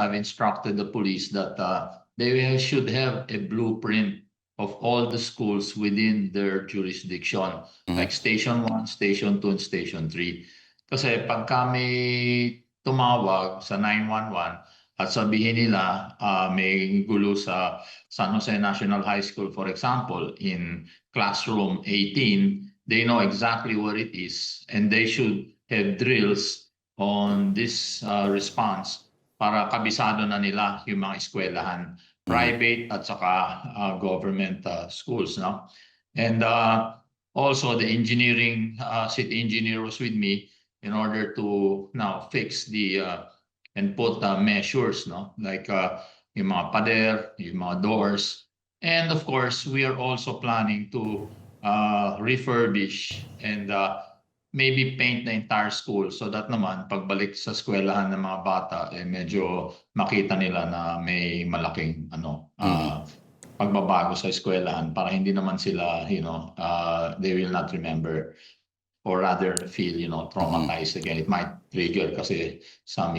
I've instructed the police that they should have a blueprint of all the schools within their jurisdiction, like Station 1, Station 2, and Station 3. Kasi pag kami tumawag sa 911 at sabihin nila may gulo sa San Jose National High School, for example, in classroom 18, they know exactly what it is, and they should have drills on this response para kabisado na nila yung mga eskwelahan, private at saka government schools, no? And also the engineering city engineer was with me in order to now fix the and put measures, no? Like yung mga pader, yung mga doors. And of course, we are also planning to refurbish and maybe paint the entire school so that naman pagbalik sa eskwelahan ng mga bata medyo makita nila na may malaking pagbabago sa eskwelahan para hindi naman sila they will not remember or rather feel traumatized again. It might trigger kasi some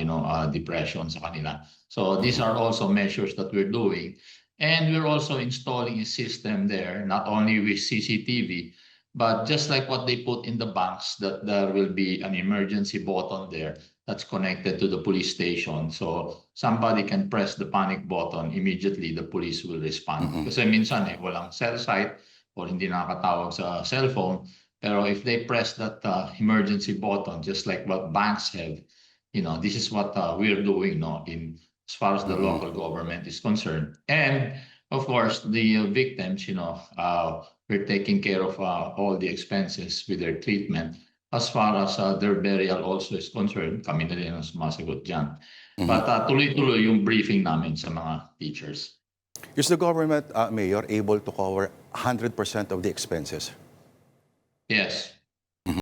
depression sa kanila. So these are also measures that we're doing, and we're also installing a system there, not only with CCTV, but just like what they put in the banks, that there will be an emergency button there that's connected to the police station. So somebody can press the panic button, immediately the police will respond. Kasi minsan walang cell site or hindi nakakatawag sa cellphone. Pero if they press that emergency button, just like what banks have, this is what we're doing as far as the local government is concerned. And of course, the victims, we're taking care of all the expenses with their treatment. As far as their burial also is concerned, kami na rin ang sumasagot dyan. But tuloy-tuloy yung briefing namin sa mga teachers. Is the government, Mayor, able to cover 100% of the expenses? Yes.